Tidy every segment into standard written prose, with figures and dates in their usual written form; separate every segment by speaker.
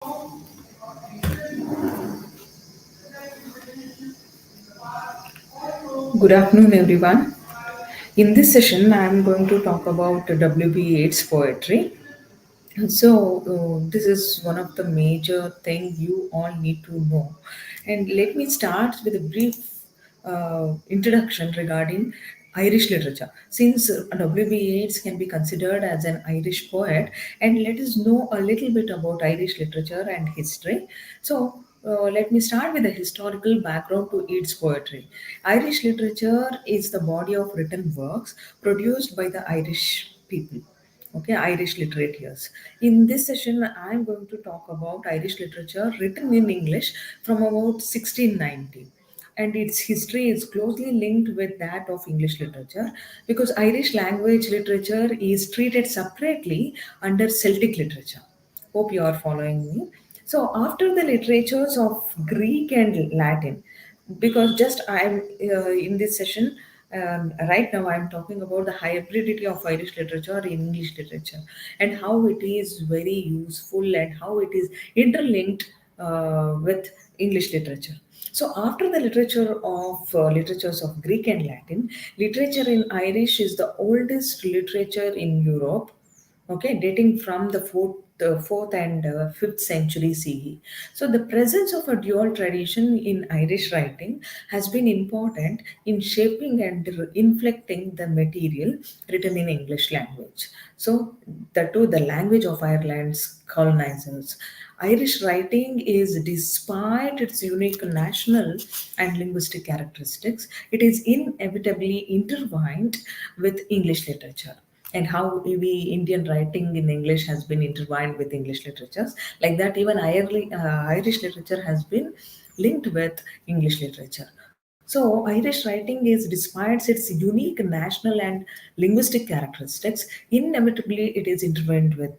Speaker 1: Good afternoon, everyone. In this session, I am going to talk about W.B. Yeats poetry. This is one of the major thing you all need to know. And let me start with a brief introduction regarding Irish literature. Since W.B. Yeats can be considered as an Irish poet, and let us know a little bit about Irish literature and history. Let me start with the historical background to Yeats' poetry. Irish literature is the body of written works produced by the Irish people. Okay, Irish literatures. In this session, I am going to talk about Irish literature written in English from about 1690, and its history is closely linked with that of English literature because Irish language literature is treated separately under Celtic literature. Hope you are following me. So, after the literatures of Greek and Latin, because just I'm in this session right now I'm talking about the hybridity of Irish literature in English literature and how it is very useful and how it is interlinked with English literature. So after the literatures of Greek and Latin, literature in Irish is the oldest literature in Europe, okay, dating from the fourth and fifth century CE. So the presence of a dual tradition in Irish writing has been important in shaping and inflecting the material written in English language. So that too, the language of Ireland's colonizers. Irish writing is, despite its unique national and linguistic characteristics, it is inevitably intertwined with English literature and how we Indian writing in English has been intertwined with English literatures. Like that, even Irish literature has been linked with English literature. So Irish writing is, despite its unique national and linguistic characteristics, inevitably it is intertwined with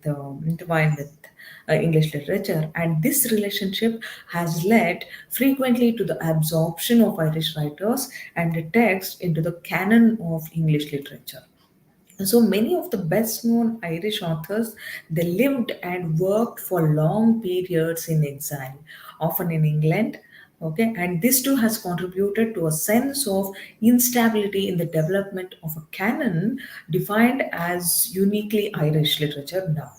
Speaker 1: English literature, and this relationship has led frequently to the absorption of Irish writers and the text into the canon of English literature. So many of the best known Irish authors, they lived and worked for long periods in exile, often in England. Okay, and this too has contributed to a sense of instability in the development of a canon defined as uniquely Irish literature now.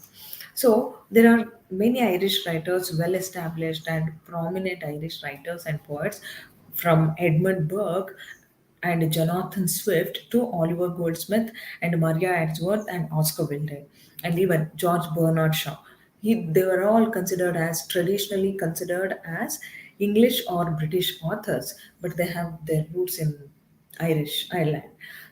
Speaker 1: So there are many Irish writers, well established and prominent Irish writers and poets, from Edmund Burke and Jonathan Swift to Oliver Goldsmith and Maria Edgeworth and Oscar Wilde and even George Bernard Shaw. They were all considered as traditionally considered as English or British authors, but they have their roots in Ireland.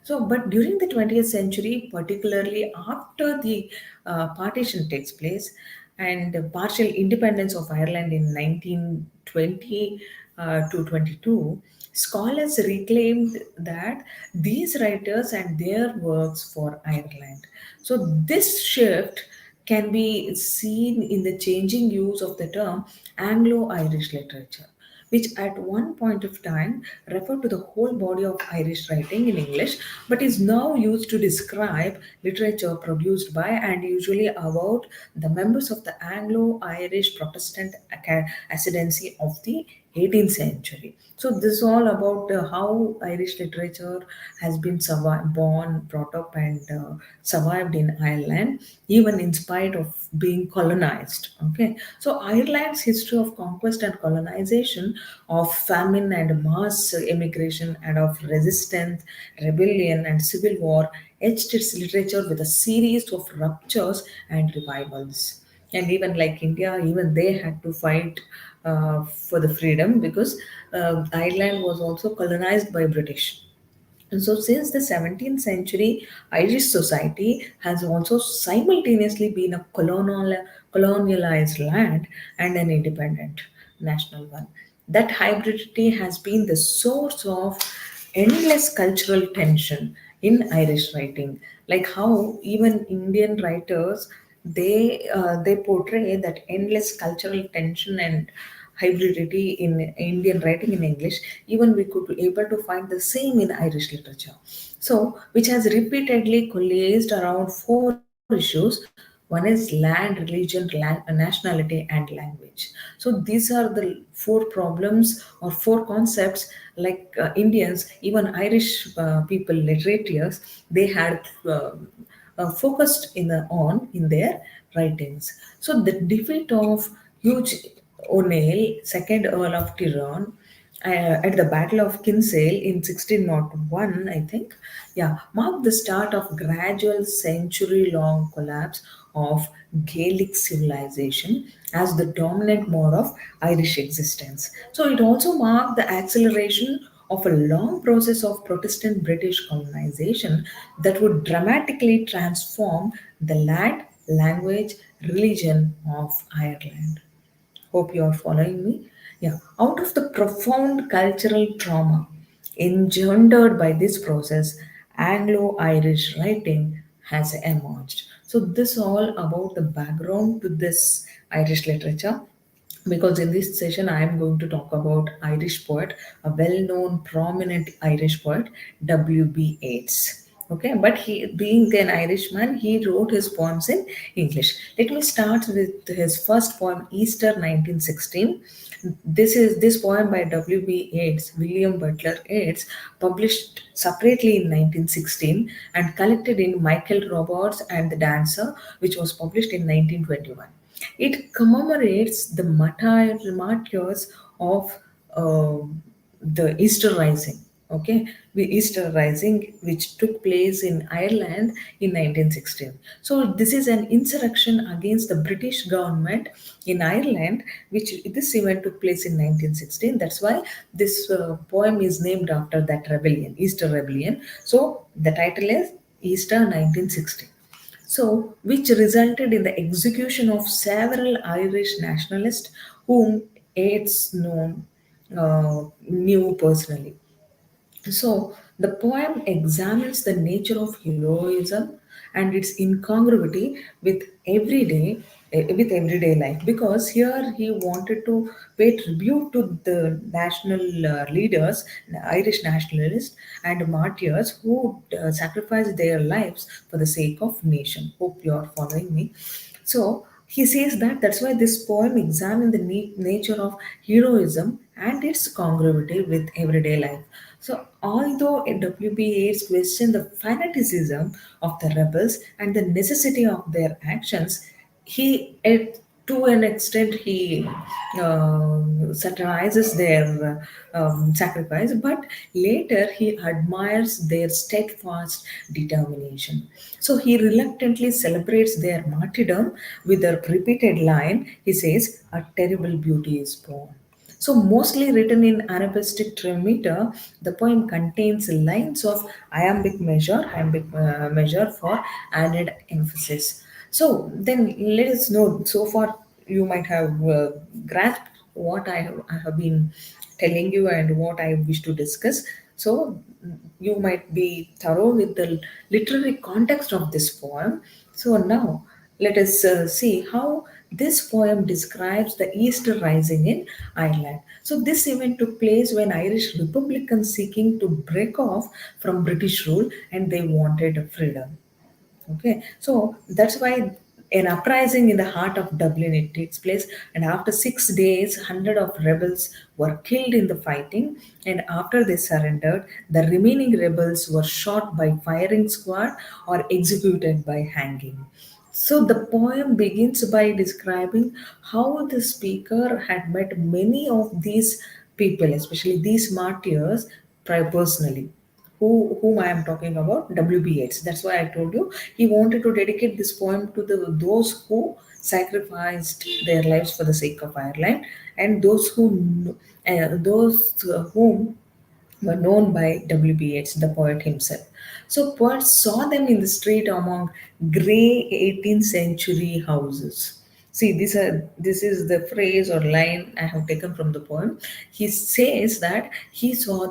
Speaker 1: So, but during the 20th century, particularly after the partition takes place and the partial independence of Ireland in 1920 to 22, scholars reclaimed that these writers and their works for Ireland. So, this shift can be seen in the changing use of the term Anglo Irish literature, which at one point of time referred to the whole body of Irish writing in English, but is now used to describe literature produced by and usually about the members of the Anglo Irish Protestant ascendancy of the 18th century. So this is all about how Irish literature has been born, brought up, and survived in Ireland, even in spite of being colonized. Okay, so Ireland's history of conquest and colonization, of famine and mass immigration, and of resistance, rebellion, and civil war etched its literature with a series of ruptures and revivals. And even like India, even they had to fight for the freedom because Ireland was also colonized by British. And so, since the 17th century, Irish society has also simultaneously been a colonialized land and an independent national one. That hybridity has been the source of endless cultural tension in Irish writing, like how even Indian writers, they portray that endless cultural tension and hybridity in Indian writing in English. Even we could be able to find the same in Irish literature. So, which has repeatedly coalesced around four issues. One is land, religion, nationality, and language. So these are the four problems or four concepts. Like Indians, even Irish people, literatures, they had focused on in their writings. So the defeat of Hugh O'Neill, second Earl of Tyrone, at the Battle of Kinsale in 1601, I think, yeah, marked the start of gradual century-long collapse of Gaelic civilization as the dominant mode of Irish existence. So it also marked the acceleration of a long process of Protestant British colonization that would dramatically transform the land, language, religion of Ireland. Hope you are following me. Yeah, out of the profound cultural trauma engendered by this process, Anglo Irish writing has emerged. So, this all about the background to this Irish literature, because in this session I am going to talk about Irish poet, a well-known prominent Irish poet, W.B. Yeats. Okay, but he, being an Irishman, he wrote his poems in English. Let me start with his first poem, Easter 1916. This poem by W.B. Yeats, William Butler Yeats, published separately in 1916 and collected in Michael Robarts and the Dancer, which was published in 1921. It commemorates the martyrs of uh, the Easter Rising. Okay, the Easter Rising, which took place in Ireland in 1916. So this is an insurrection against the British government in Ireland, which this event took place in 1916. That's why this poem is named after that rebellion, Easter Rebellion. So the title is Easter 1916. So, which resulted in the execution of several Irish nationalists whom Yeats knew personally. So, the poem examines the nature of heroism and its incongruity with everyday life, because here he wanted to pay tribute to the national leaders, the Irish nationalists and martyrs who sacrificed their lives for the sake of nation. Hope you are following me. So he says that that's why this poem examines the nature of heroism and its congruity with everyday life. So, although W.B. Yeats questioned the fanaticism of the rebels and the necessity of their actions, to an extent, he satirizes their sacrifice, but later he admires their steadfast determination. So he reluctantly celebrates their martyrdom with a repeated line. He says, "A terrible beauty is born." So, mostly written in anapaestic trimeter, the poem contains lines of iambic measure for added emphasis. So, then let us know. So far, you might have grasped what I have been telling you and what I wish to discuss. So, you might be thorough with the literary context of this poem. So, now let us see how this poem describes the Easter Rising in Ireland. So, this event took place when Irish Republicans seeking to break off from British rule and they wanted freedom. Okay, so that's why an uprising in the heart of Dublin it takes place, and after 6 days, hundred of rebels were killed in the fighting, and after they surrendered, the remaining rebels were shot by firing squad or executed by hanging. So the poem begins by describing how the speaker had met many of these people, especially these martyrs, personally. Whom I am talking about? W.B. Yeats. That's why I told you he wanted to dedicate this poem to those who sacrificed their lives for the sake of Ireland, and those whom were known by W.B. Yeats, the poet himself. So poets saw them in the street among grey 18th century houses. See, this is the phrase or line I have taken from the poem. He says that he saw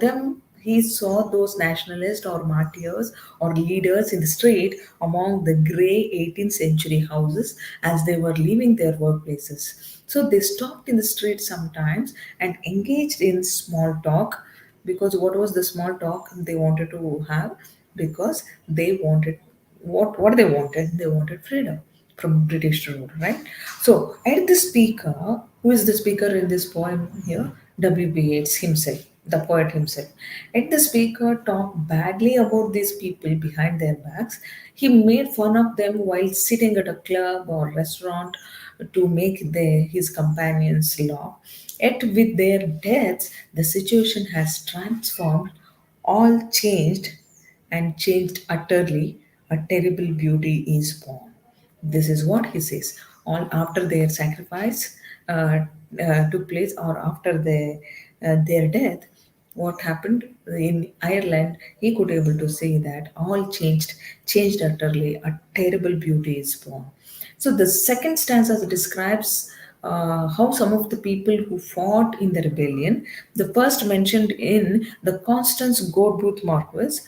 Speaker 1: those nationalists or martyrs or leaders in the street among the grey 18th century houses as they were leaving their workplaces. So they stopped in the street sometimes and engaged in small talk, because what was the small talk they wanted to have? Because they wanted, what they wanted freedom. from British rule, right? So, and the speaker, who is the speaker in this poem here? W.B. Yeats himself, the poet himself. And the speaker talked badly about these people behind their backs. He made fun of them while sitting at a club or restaurant to make his companions laugh. Yet, with their deaths, the situation has transformed, all changed, and changed utterly. A terrible beauty is born. This is what he says. All after their sacrifice took place, or after their death, what happened in Ireland, he could able to say that all changed utterly. A terrible beauty is born. So the second stanza describes how some of the people who fought in the rebellion, the first mentioned in the Constance Gorbooth Marquis,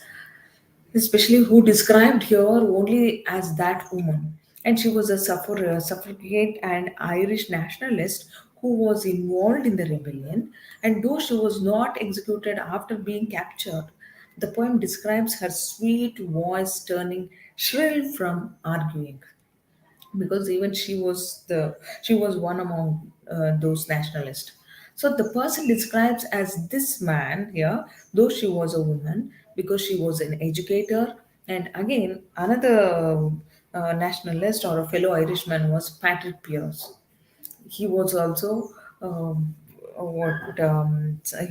Speaker 1: especially who described here only as that woman. And she was a suffragette and Irish nationalist who was involved in the rebellion. And though she was not executed after being captured, the poem describes her sweet voice turning shrill from arguing, because even she was one among those nationalists. So the person describes as this man here, though she was a woman, because she was an educator. And again, another nationalist or a fellow Irishman was Patrick Pearse. He was also what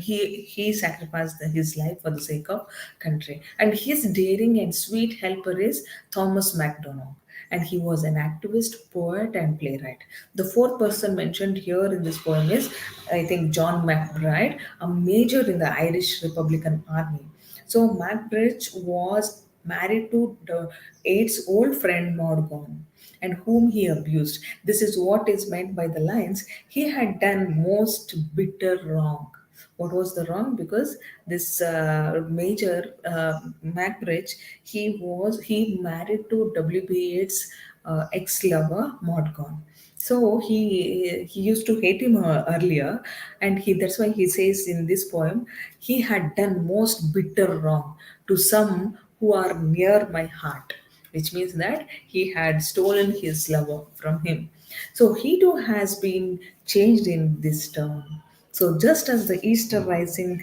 Speaker 1: he sacrificed his life for the sake of country. And his daring and sweet helper is Thomas MacDonagh, and he was an activist, poet, and playwright. The fourth person mentioned here in this poem is, I think, John McBride, a major in the Irish Republican Army. So Macbridge was married to the Yeats' old friend Morgan, and whom he abused. This is what is meant by the lines, he had done most bitter wrong. What was the wrong? Because this major Macbridge, he married to W.B. Yeats' ex-lover Morgan. So he used to hate him earlier, and that's why he says in this poem, he had done most bitter wrong to some who are near my heart, which means that he had stolen his lover from him. So he too has been changed in this term. So just as the Easter rising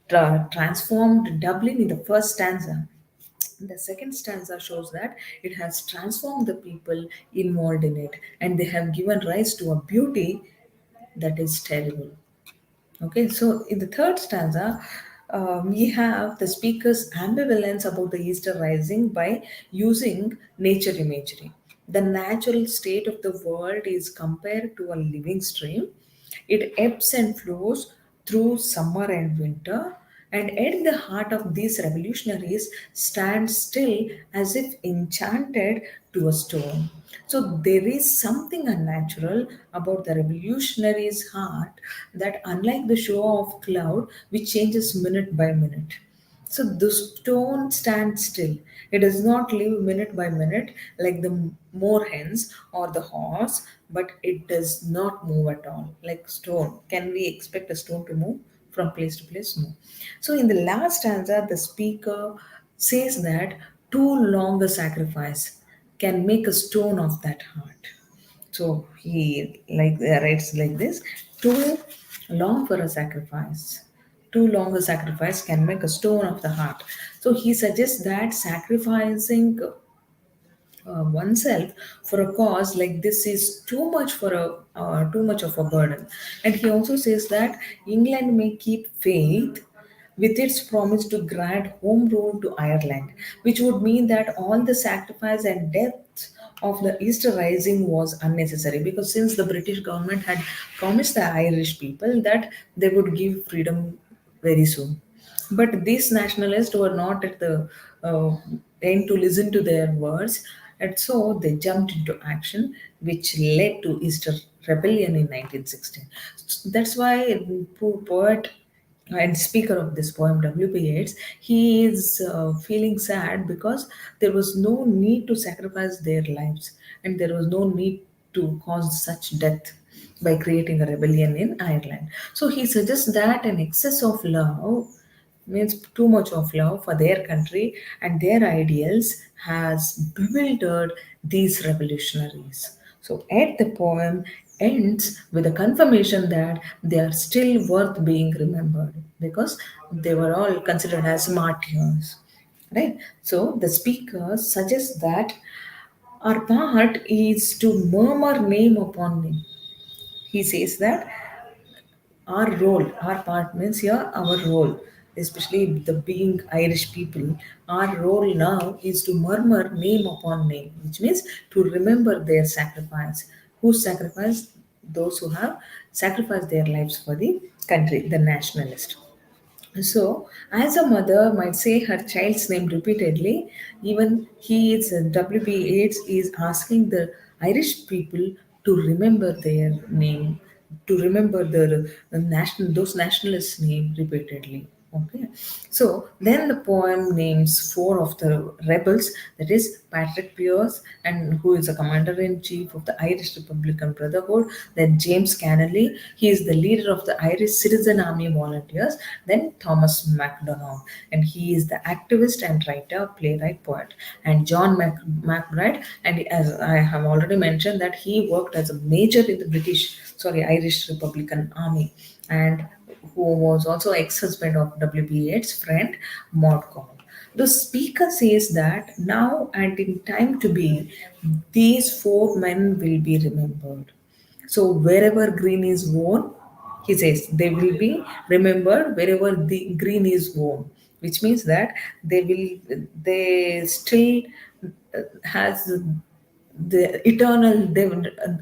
Speaker 1: transformed Dublin in the first stanza, the second stanza shows that it has transformed the people involved in it, and they have given rise to a beauty that is terrible. Okay, so in the third stanza, we have the speaker's ambivalence about the Easter rising by using nature imagery. The natural state of the world is compared to a living stream. It ebbs and flows through summer and winter, and at the heart of these revolutionaries stands still as if enchanted to a stone. So there is something unnatural about the revolutionary's heart, that unlike the show of cloud which changes minute by minute, so the stone stands still. It does not live minute by minute like the moorhens or the horse, but it does not move at all like stone. Can we expect a stone to move from place to place? No. So in the last stanza, the speaker says that too long a sacrifice can make a stone of that heart. So he writes like this: too long for a sacrifice. Too long a sacrifice can make a stone of the heart. So he suggests that sacrificing oneself for a cause like this is too much of a burden. And he also says that England may keep faith with its promise to grant home rule to Ireland, which would mean that all the sacrifice and death of the Easter Rising was unnecessary, because since the British government had promised the Irish people that they would give freedom very soon. But these nationalists were not at the end to listen to their words, and so they jumped into action, which led to Easter Rebellion in 1916. That's why poet and speaker of this poem, W.B. Yeats, he is feeling sad because there was no need to sacrifice their lives, and there was no need to cause such death by creating a rebellion in Ireland. So he suggests that an excess of love means too much of love for their country and their ideals has bewildered these revolutionaries. So, yet the poem ends with a confirmation that they are still worth being remembered because they were all considered as martyrs. Right? So, the speaker suggests that our part is to murmur name upon name. He says that our role, our part means here our role, especially the being Irish people, our role now is to murmur name upon name, which means to remember their sacrifice. Who sacrificed? Those who have sacrificed their lives for the country, the nationalist. So, as a mother might say her child's name repeatedly, even he is WB AIDS is asking the Irish people to remember their name, to remember the national those nationalists' name repeatedly. Okay, so then the poem names four of the rebels, that is Patrick Pearse, and who is a commander in chief of the Irish Republican Brotherhood, then James Cannelly, he is the leader of the Irish Citizen Army Volunteers, then Thomas MacDonald, and he is the activist and writer, playwright, poet, and John McBride, and as I have already mentioned that he worked as a major in the Irish Republican Army, and who was also ex-husband of WB8's friend Montcalm. The speaker says that now and in time to be, these four men will be remembered. So wherever green is worn, he says they will be remembered wherever the green is worn, which means that they still has the eternal they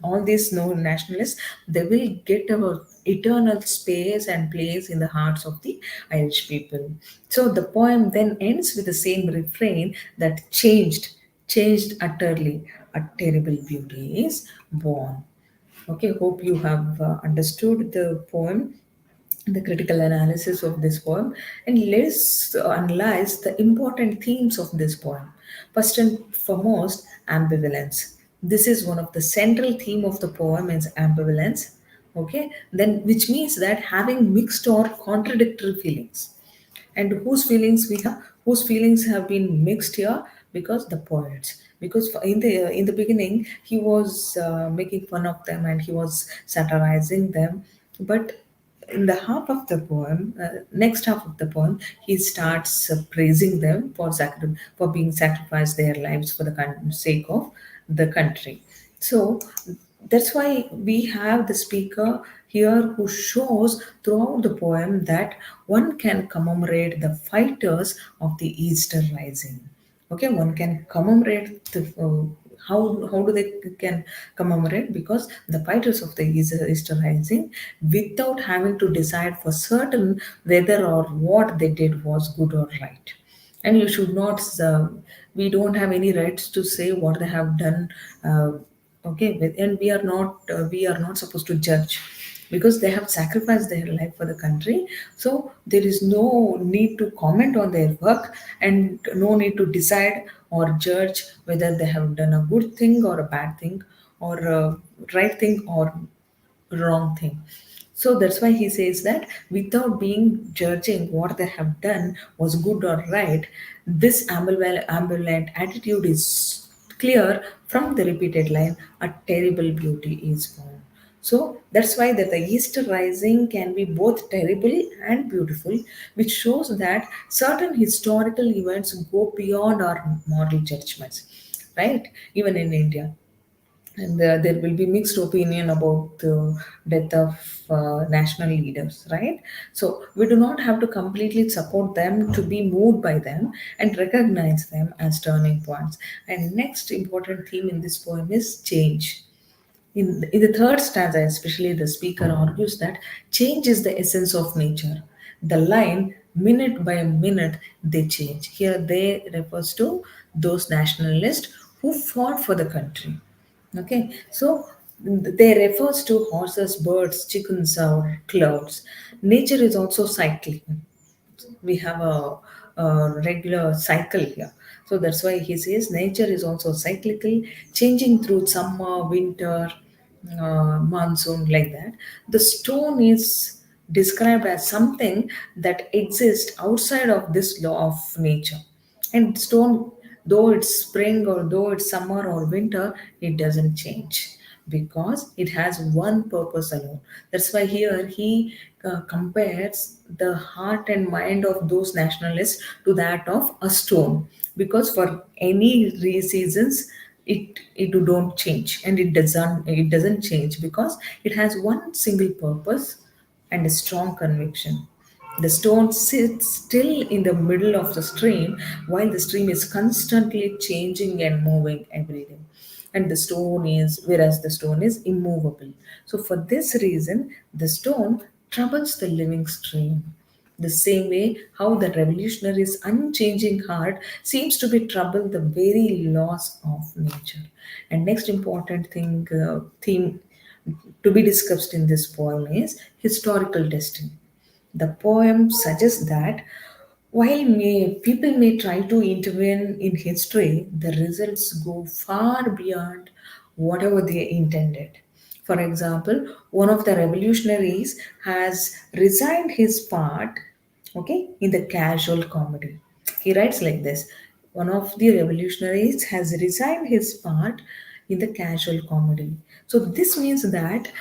Speaker 1: all these no nationalists, they will get a eternal space and place in the hearts of the Irish people. So the poem then ends with the same refrain that changed utterly, a terrible beauty is born. Okay, hope you have understood the poem, the critical analysis of this poem, and let's analyze the important themes of this poem. First and foremost, ambivalence. This is one of the central theme of the poem is ambivalence. Okay, then which means that having mixed or contradictory feelings, and whose feelings have been mixed here because the poets, because in the beginning he was making fun of them and he was satirizing them, but in the half of the poem, next half of the poem, he starts praising them for for being sacrificed their lives for the sake of the country. So that's why we have the speaker here who shows throughout the poem that one can commemorate the fighters of the Easter Rising. Okay, one can commemorate the how do they can commemorate, because the fighters of the Easter Rising, without having to decide for certain whether or what they did was good or right. And you should not we don't have any rights to say what they have done. Okay, and we are not supposed to judge because they have sacrificed their life for the country. So there is no need to comment on their work and no need to decide or judge whether they have done a good thing or a bad thing, or a right thing or wrong thing. So that's why he says that without being judging what they have done was good or right, this ambivalent attitude is clear from the repeated line, a terrible beauty is born. So that's why that the Easter Rising can be both terrible and beautiful, which shows that certain historical events go beyond our moral judgments, right? Even in India, and there will be mixed opinion about the death of national leaders, right? So we do not have to completely support them, to be moved by them and recognize them as turning points. And next important theme in this poem is change. In the third stanza, especially, the speaker argues that change is the essence of nature. The line, minute by minute, they change. Here, they refers to those nationalists who fought for the country. Okay, so they refers to horses, birds, chickens, or clouds. Nature is also cyclic. We have a regular cycle here. So that's why he says nature is also cyclical, changing through summer, winter, monsoon, like that. The stone is described as something that exists outside of this law of nature. And stone, though it's spring or though it's summer or winter, it doesn't change because it has one purpose alone. That's why here he compares the heart and mind of those nationalists to that of a stone, because for any seasons it don't change, and it doesn't change because it has one single purpose and a strong conviction. The stone sits still in the middle of the stream while the stream is constantly changing and moving every day. And whereas the stone is immovable. So, for this reason, the stone troubles the living stream. The same way how the revolutionary's unchanging heart seems to be troubled the very laws of nature. And next important theme to be discussed in this poem is historical destiny. The poem suggests that while people may try to intervene in history, the results go far beyond whatever they intended. For example, one of the revolutionaries has resigned his part, okay, in the casual comedy. He writes like this: one of the revolutionaries has resigned his part in the casual comedy. So, this means that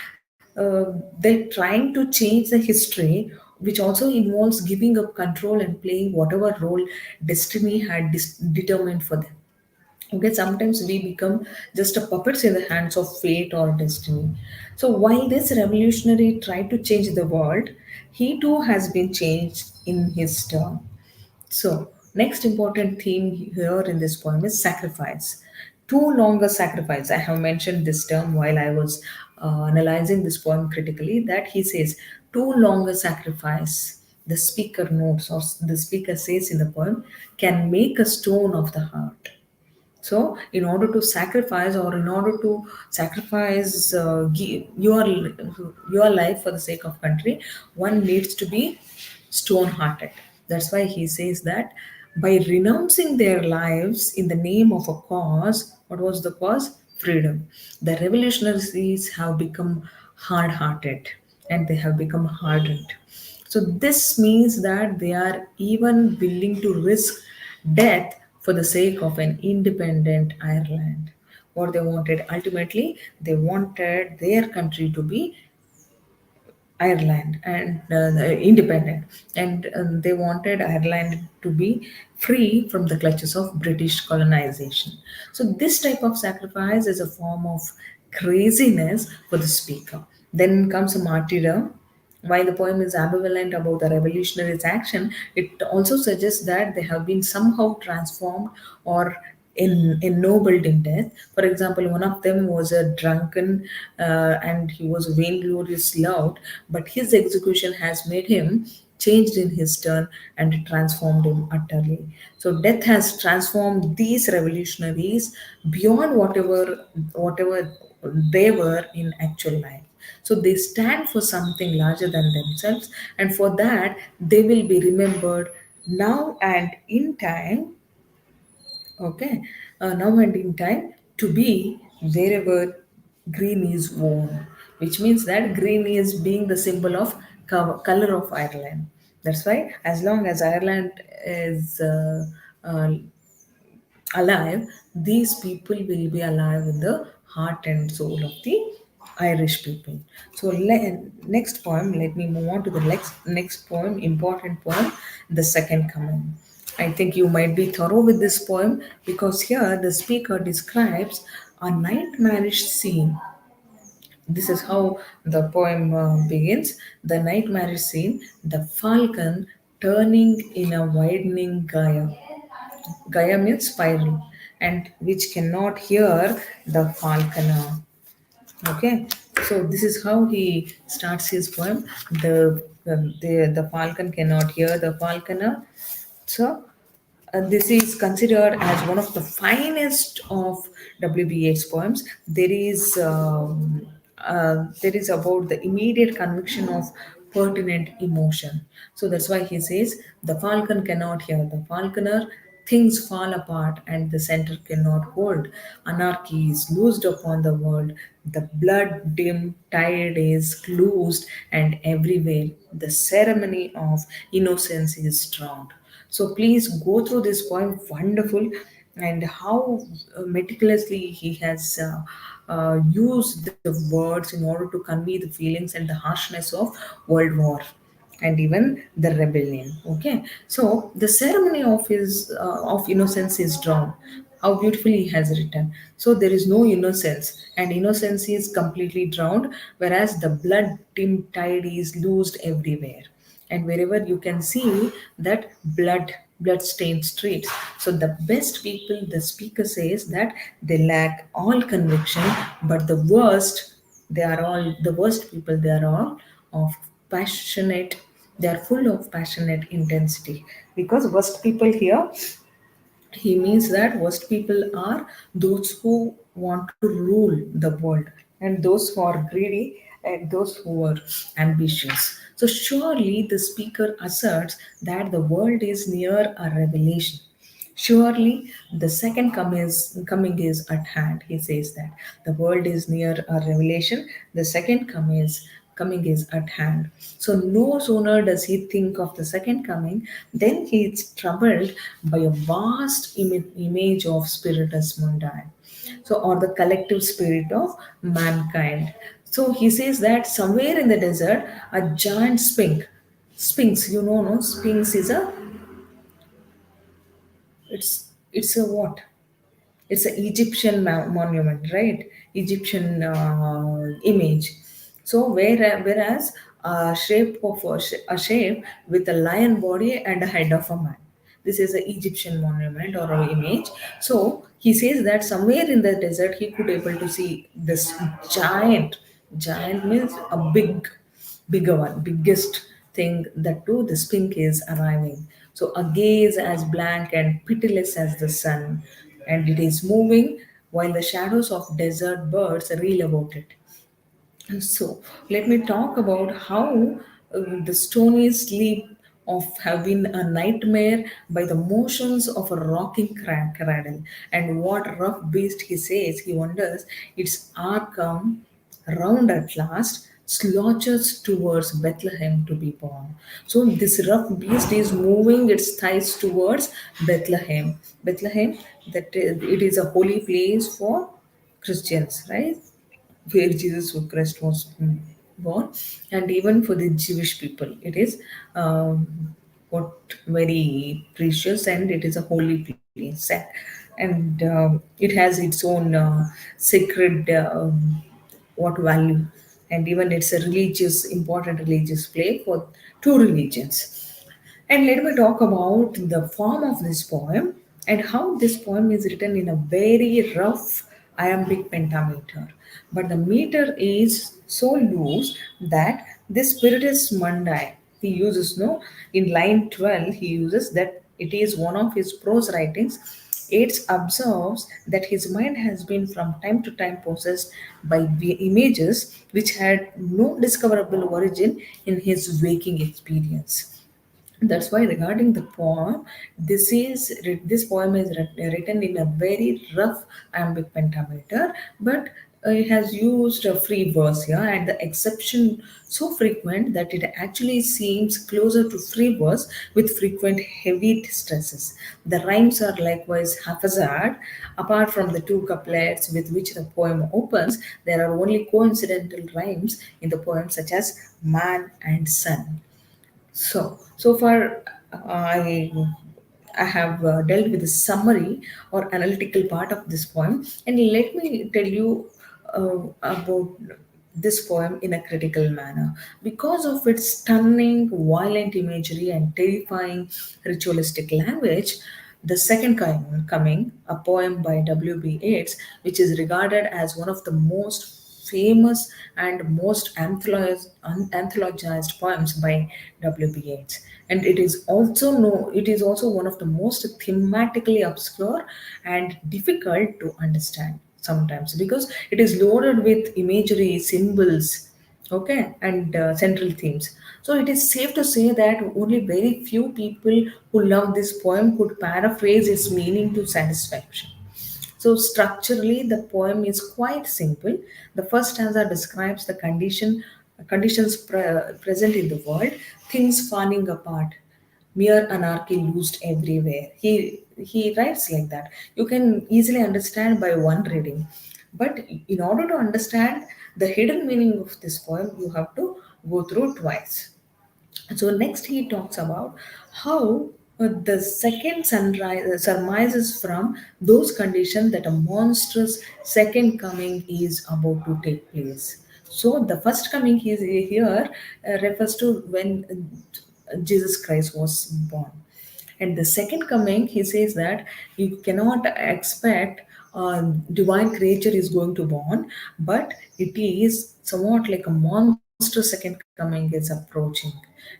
Speaker 1: they're trying to change the history, which also involves giving up control and playing whatever role destiny had determined for them. Okay, sometimes we become just a puppets in the hands of fate or destiny. So while this revolutionary tried to change the world, he too has been changed in his turn. So, next important theme here in this poem is sacrifice. Too long a sacrifice. I have mentioned this term while I was analyzing this poem critically, that he says, too long a sacrifice. The speaker notes, or the speaker says in the poem, can make a stone of the heart. So, in order to sacrifice, or in order to sacrifice your life for the sake of country, one needs to be stone-hearted. That's why he says that by renouncing their lives in the name of a cause, what was the cause? Freedom. The revolutionaries have become hard-hearted and they have become hardened. So this means that they are even willing to risk death for the sake of an independent Ireland. What they wanted ultimately, they wanted their country to be Ireland and independent, and they wanted Ireland to be free from the clutches of British colonization. So, this type of sacrifice is a form of craziness for the speaker. Then comes a martyrdom. While the poem is ambivalent about the revolutionary's action, it also suggests that they have been somehow transformed or ennobled in death. For example, one of them was a drunken and he was vainglorious loud, but his execution has made him changed in his turn and transformed him utterly. So death has transformed these revolutionaries beyond whatever they were in actual life. So they stand for something larger than themselves, and for that they will be remembered now and in time. Okay, now and in time to be wherever green is worn, which means that green is being the symbol of color of Ireland. That's why, as long as Ireland is uh, alive, these people will be alive in the heart and soul of the Irish people. So, next poem, let me move on to the next poem, important poem, the second coming. I think you might be thorough with this poem because here the speaker describes a nightmarish scene. This is how the poem begins. The nightmarish scene, the falcon turning in a widening Gaia. Gaia means spiral, and which cannot hear the falconer. Okay, so this is how he starts his poem. The falcon cannot hear the falconer. So this is considered as one of the finest of WB8's poems. There is about the immediate conviction of pertinent emotion. So that's why he says, the falcon cannot hear the falconer, things fall apart and the center cannot hold. Anarchy is loosed upon the world, the blood dim tide is loosed, and everywhere the ceremony of innocence is drowned. So please go through this poem. Wonderful. and how meticulously he has used the words in order to convey the feelings and the harshness of World War and even the rebellion. Okay, so the ceremony of his of innocence is drawn. How beautifully he has written. So there is no innocence, and innocence is completely drowned, whereas the blood dim tide is loosed everywhere, and wherever you can see that blood stained streets. So the best people, the speaker says that they lack all conviction, but the worst, they are all the worst people, they are all of passionate, they are full of passionate intensity. Because worst people here, he means that worst people are those who want to rule the world, and those who are greedy, and those who are ambitious. So surely the speaker asserts that the world is near a revelation. Surely the coming is at hand. He says that the world is near a revelation. The second coming is at hand. So no sooner does he think of the second coming, then he is troubled by a vast image of spiritus mundi. So, or the collective spirit of mankind. So he says that somewhere in the desert, a giant sphinx, you know, no, sphinx is a, it's a what? It's an Egyptian monument, right? Egyptian image. So whereas a shape of a shape with a lion body and a head of a man. This is an Egyptian monument or an image. So he says that somewhere in the desert he could able to see this giant. Giant means a bigger one, biggest thing. That too, the sphinx is arriving. So a gaze as blank and pitiless as the sun, and it is moving while the shadows of desert birds reel about it. So let me talk about how the stony sleep of have been a nightmare by the motions of a rocking cradle. And what rough beast he says, he wonders, its hour come round at last, slouches towards Bethlehem to be born. So this rough beast is moving its thighs towards Bethlehem. Bethlehem, that it is a holy place for Christians, right? Where Jesus Christ was born, and even for the Jewish people, it is what very precious, and it is a holy place, and it has its own sacred what value, and even it's a religious, important religious place for two religions. And let me talk about the form of this poem and how this poem is written in a very rough iambic pentameter. But the meter is so loose that this spiritus mundi he uses, no, in line 12 he uses that it is one of his prose writings. It observes that his mind has been from time to time possessed by images which had no discoverable origin in his waking experience. That's why regarding the poem, this poem is written in a very rough iambic pentameter, but it has used a free verse here, and the exception so frequent that it actually seems closer to free verse with frequent heavy stresses. The rhymes are likewise haphazard. Apart from the two couplets with which the poem opens, there are only coincidental rhymes in the poem, such as man and sun. So far, I have dealt with the summary or analytical part of this poem, and let me tell you about this poem in a critical manner. Because of its stunning, violent imagery and terrifying ritualistic language, the second coming, a poem by W.B. Yeats, which is regarded as one of the most famous and most anthologized poems by W.B. Yeats. And it is also one of the most thematically obscure and difficult to understand sometimes, because it is loaded with imagery, symbols, okay, and central themes. So it is safe to say that only very few people who love this poem could paraphrase its meaning to satisfaction. So structurally, the poem is quite simple. The first stanza describes the conditions present in the world, things falling apart, mere anarchy loosed everywhere. He writes like that. You can easily understand by one reading. But in order to understand the hidden meaning of this poem, you have to go through twice. So next he talks about how the second sunrise surmises from those conditions that a monstrous second coming is about to take place. So the first coming is here refers to when Jesus Christ was born. And the second coming, he says that you cannot expect a divine creature is going to born, but it is somewhat like a monster second coming is approaching,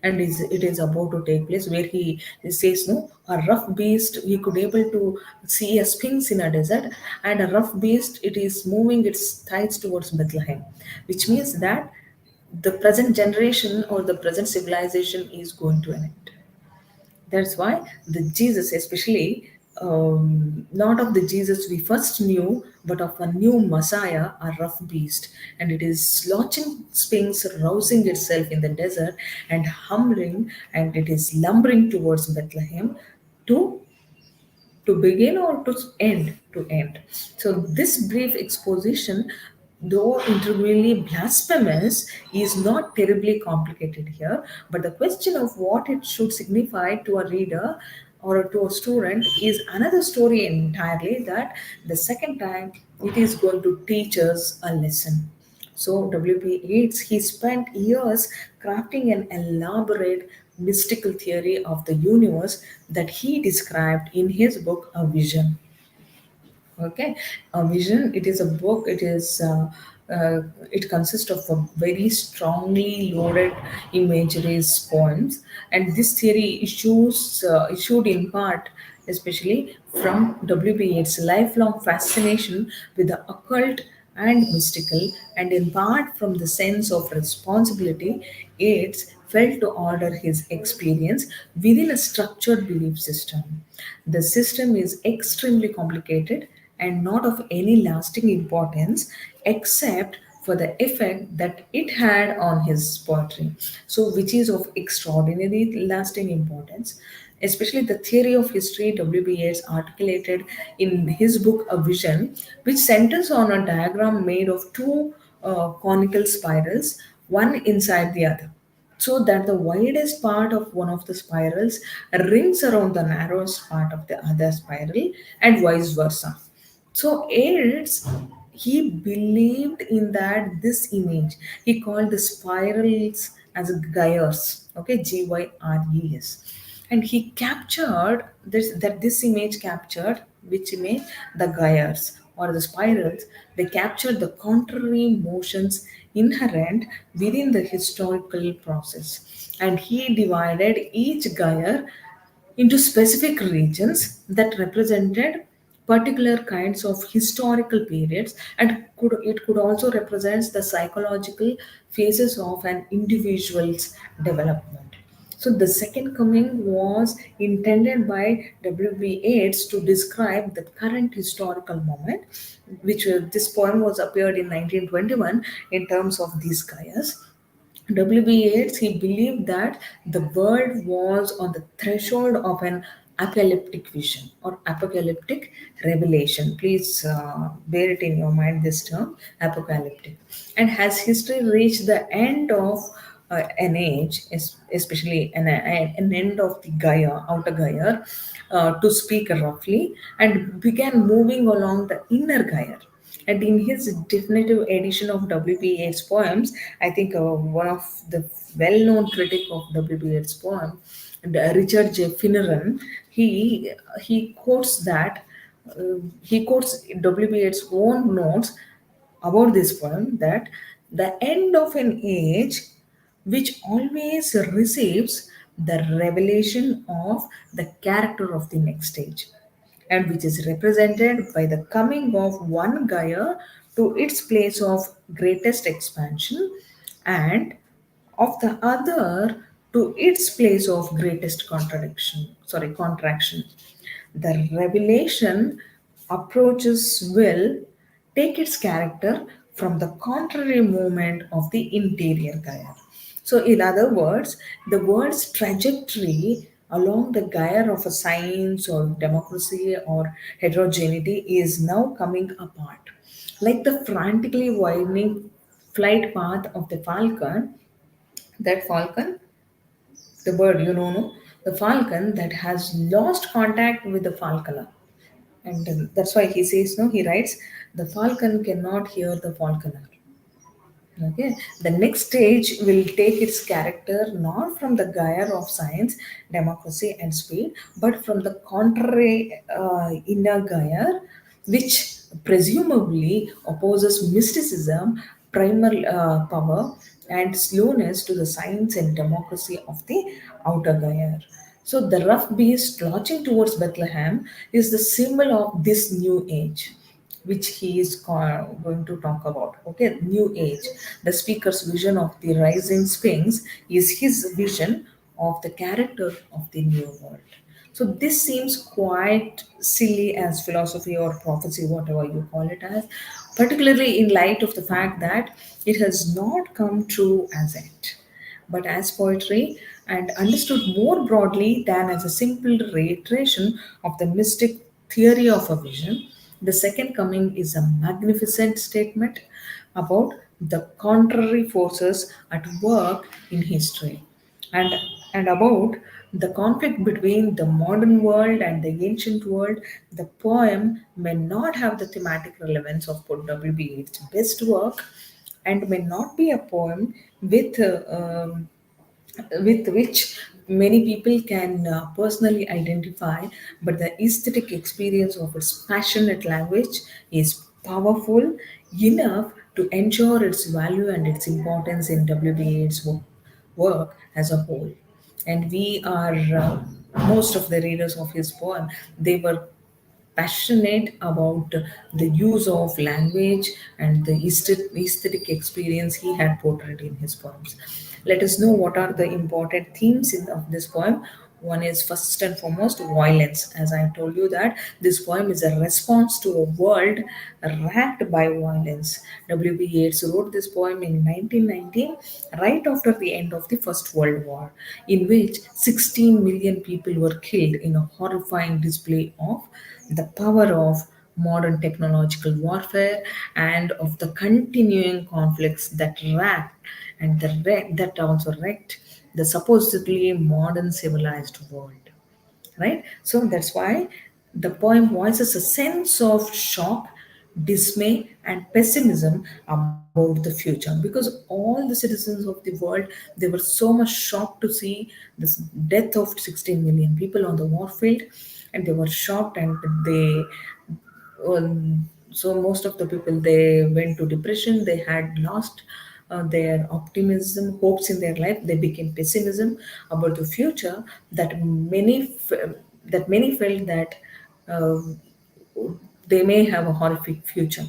Speaker 1: and it is about to take place where he says no, a rough beast he could able to see a sphinx in a desert, and a rough beast it is moving its thighs towards Bethlehem, which means that the present generation or the present civilization is going to end. That's why the Jesus, especially not of the Jesus we first knew, but of a new Messiah, a rough beast. And it is slouching sphinx, rousing itself in the desert and humbling, and it is lumbering towards Bethlehem to begin or to end. So this brief exposition, though integrally blasphemous, is not terribly complicated here, but the question of what it should signify to a reader or to a student is another story entirely, that the second time it is going to teach us a lesson. So W.P. Yeats, he spent years crafting an elaborate mystical theory of the universe that he described in his book A Vision. Okay, a vision, it is a book, it consists of a very strongly loaded imageries poems, and this theory issued in part especially from W.B. Yeats' lifelong fascination with the occult and mystical, and in part from the sense of responsibility Yeats felt to order his experience within a structured belief system. The system is extremely complicated and not of any lasting importance except for the effect that it had on his poetry. So, which is of extraordinary lasting importance, especially the theory of history W.B. Yeats articulated in his book A Vision, which centers on a diagram made of two conical spirals, one inside the other, so that the widest part of one of the spirals rings around the narrowest part of the other spiral, and vice versa. So AIDS, he believed in that this image. He called the spirals as gyres. Okay, Gyres, and he captured this image captured which image, the gyres or the spirals. They captured the contrary motions inherent within the historical process, and he divided each gyre into specific regions that represented particular kinds of historical periods, and it could also represent the psychological phases of an individual's development. So the second coming was intended by W.B. Yeats to describe the current historical moment, which this poem was appeared in 1921 in terms of these guys. W.B. Yeats, he believed that the world was on the threshold of an apocalyptic vision or apocalyptic revelation. Please bear it in your mind, this term, apocalyptic. And has history reached the end of an age, especially an end of the Gaia, outer Gaia, to speak roughly, and began moving along the inner Gaia. And in his definitive edition of W.B. Yeats' poems, I think one of the well-known critic of W.B. Yeats' poem, Richard J. Finneran, he quotes that he quotes W.B. Yeats' own notes about this poem, that the end of an age which always receives the revelation of the character of the next age, and which is represented by the coming of one Gaia to its place of greatest expansion, and of the other to its place of greatest contraction. The revelation approaches will take its character from the contrary movement of the interior Gaia. So, in other words, the world's trajectory along the gyre of a science or democracy or heterogeneity is now coming apart. Like the frantically widening flight path of the falcon, that falcon, the bird, no, the falcon that has lost contact with the falconer. And that's why he says, no, he writes, the falcon cannot hear the falconer. Okay, the next stage will take its character not from the gyre of science, democracy, and speed, but from the contrary inner gyre, which presumably opposes mysticism, primal power, and slowness to the science and democracy of the outer gyre. So, the rough beast launching towards Bethlehem is the symbol of this new age which he is going to talk about. Okay, new age. The speaker's vision of the rising sphinx is his vision of the character of the new world. So this seems quite silly as philosophy or prophecy, whatever you call it as, particularly in light of the fact that it has not come true as yet, but as poetry and understood more broadly than as a simple reiteration of the mystic theory of a vision. The second coming is a magnificent statement about the contrary forces at work in history and, and about the conflict between the modern world and the ancient world. The poem may not have the thematic relevance of W.B. Yeats' best work and may not be a poem with which many people can personally identify, but the aesthetic experience of its passionate language is powerful enough to ensure its value and its importance in WBA's work as a whole. And we are, most of the readers of his poem, they were passionate about the use of language and the aesthetic experience he had portrayed in his poems. Let us know what are the important themes of this poem. One is first and foremost violence. As I told you that this poem is a response to a world racked by violence. W.B. Yeats wrote this poem in 1919, right after the end of the First World War, in which 16 million people were killed in a horrifying display of the power of modern technological warfare and of the continuing conflicts that racked and that also wrecked the supposedly modern civilized world, right? So that's why the poem voices a sense of shock, dismay, and pessimism about the future, because all the citizens of the world, they were so much shocked to see this death of 16 million people on the warfield, and they were shocked, and they so most of the people, they went to depression. They had lost their optimism, hopes in their life. They became pessimism about the future, that many felt that uh, they may have a horrific future.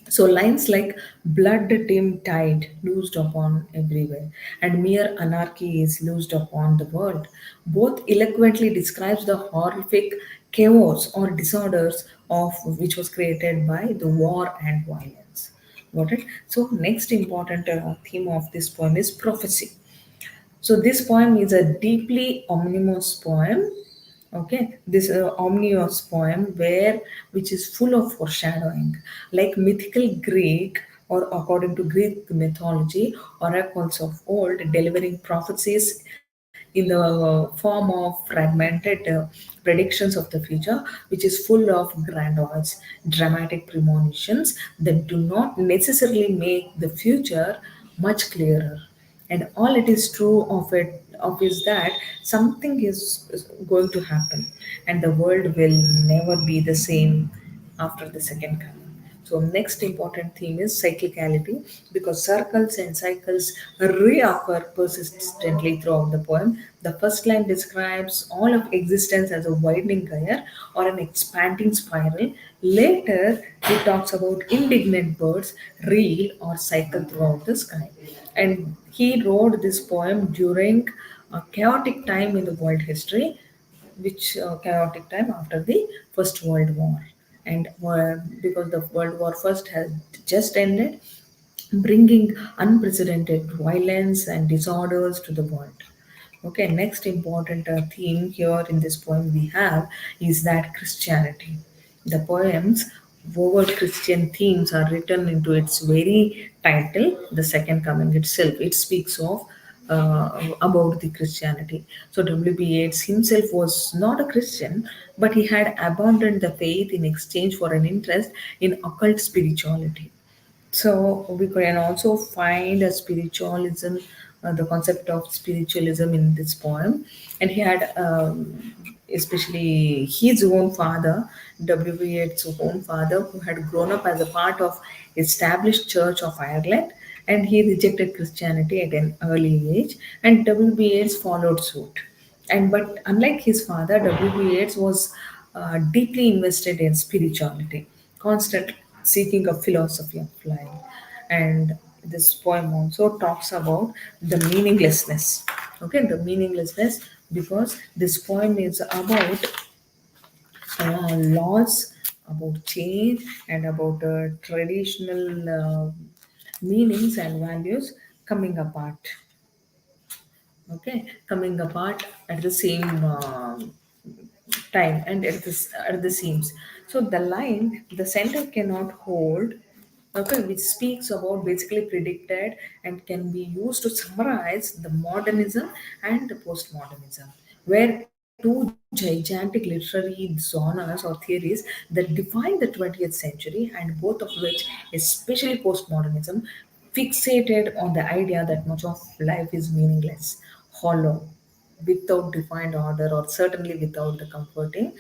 Speaker 1: So lines like blood dim tide loosed upon everywhere and mere anarchy is loosed upon the world both eloquently describes the horrific chaos or disorders of which was created by the war and violence. Got it? So next important theme of this poem is prophecy. So this poem is a deeply ominous poem. Okay, this ominous poem where which is full of foreshadowing, like mythical Greek or according to Greek mythology, oracles of old delivering prophecies in the form of fragmented predictions of the future, which is full of grandiose, dramatic premonitions that do not necessarily make the future much clearer, and all it is true of is that something is going to happen and the world will never be the same after the second coming. So next important theme is cyclicality, because circles and cycles reoccur persistently throughout the poem. The first line describes all of existence as a widening gyre or an expanding spiral. Later it talks about indignant birds reel or cycle throughout the sky, and he wrote this poem during a chaotic time in the world history, which chaotic time after the First World War, and because the World War First has just ended, bringing unprecedented violence and disorders to the world. Okay, next important theme here in this poem we have is that Christianity. The poem's overt Christian themes are written into its very title, the second coming itself. It speaks of about the Christianity. So W.B. Yeats himself was not a Christian, but he had abandoned the faith in exchange for an interest in occult spirituality. So we can also find a spiritualism, the concept of spiritualism in this poem, and he had especially his own father, W. Yeats' own father, who had grown up as a part of established Church of Ireland, and he rejected Christianity at an early age, and W. Yeats followed suit. And but unlike his father, W.B. Yeats was deeply invested in spirituality, constantly seeking a philosophy of life. And this poem also talks about the meaninglessness. Okay, the meaninglessness, because this poem is about laws, about change, and about traditional meanings and values coming apart. Okay, coming apart at the same time and at the seams. So the line the center cannot hold, okay, which speaks about basically predicted and can be used to summarize the modernism and the postmodernism, where two gigantic literary genres or theories that define the 20th century, and both of which, especially postmodernism, fixated on the idea that much of life is meaningless, hollow, without defined order, or certainly without the comforting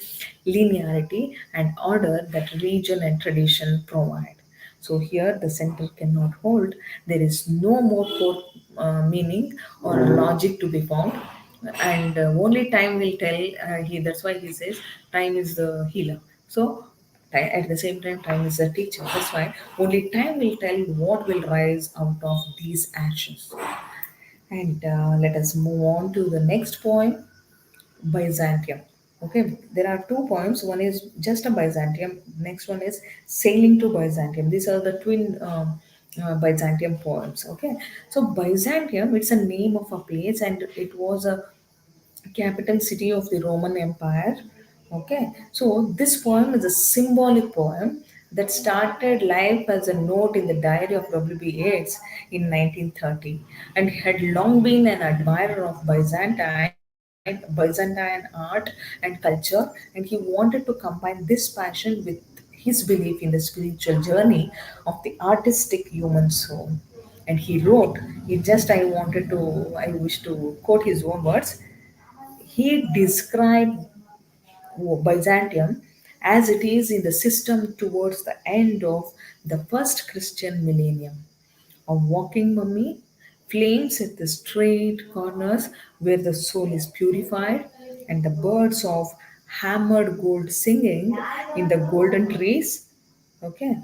Speaker 1: linearity and order that religion and tradition provide. So here the center cannot hold. There is no more core meaning or logic to be found, and only time will tell. That's why he says time is the healer. So at the same time, time is the teacher. That's why only time will tell what will rise out of these actions. And let us move on to the next poem, Byzantium. Okay, there are two poems. One is just a Byzantium. Next one is Sailing to Byzantium. These are the twin Byzantium poems. Okay, so Byzantium, it's a name of a place, and it was a capital city of the Roman Empire. Okay, so this poem is a symbolic poem that started life as a note in the diary of W.B. Yeats in 1930, and he had long been an admirer of Byzantine art and culture, and he wanted to combine this passion with his belief in the spiritual journey of the artistic human soul. And he wrote, I wish to quote his own words. He described Byzantium as it is in the system towards the end of the first Christian millennium. A walking mummy, flames at the straight corners where the soul is purified, and the birds of hammered gold singing in the golden trees. Okay,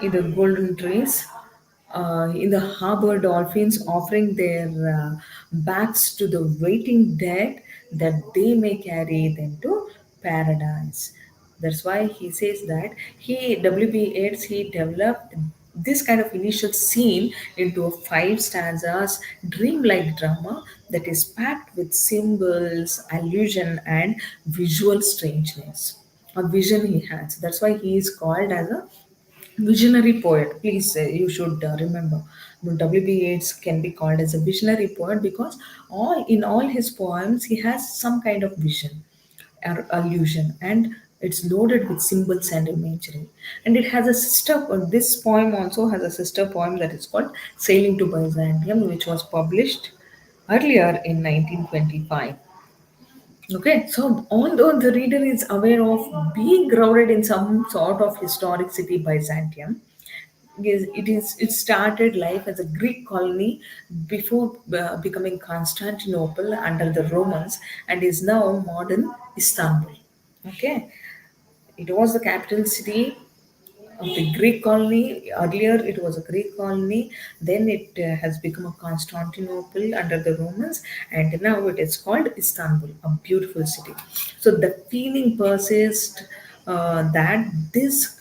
Speaker 1: in the golden trees, in the harbor, dolphins offering their backs to the waiting dead that they may carry them to paradise. That's why he says that W.B. Yeats, he developed this kind of initial scene into a five stanzas dreamlike drama that is packed with symbols, allusion, and visual strangeness. A vision he has. That's why he is called as a visionary poet. Please, you should remember. W.B. Yeats can be called as a visionary poet because all his poems he has some kind of vision or allusion, and it's loaded with symbols and imagery. And it has a sister. This poem also has a sister poem that is called "Sailing to Byzantium," which was published earlier in 1925. Okay, so although the reader is aware of being grounded in some sort of historic city Byzantium, it started life as a Greek colony before becoming Constantinople under the Romans, and is now modern Istanbul. Okay, it was the capital city of the Greek colony. Earlier, it was a Greek colony. Then it has become a Constantinople under the Romans, and now it is called Istanbul, a beautiful city. So the feeling persists that this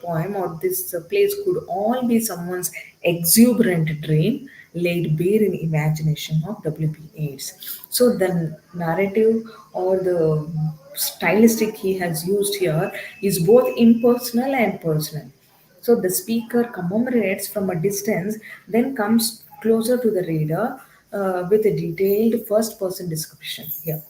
Speaker 1: poem or this place could all be someone's exuberant dream, laid bare in imagination of WP8s. So the narrative or the stylistic he has used here is both impersonal and personal. So the speaker commemorates from a distance, then comes closer to the reader with a detailed first person description here.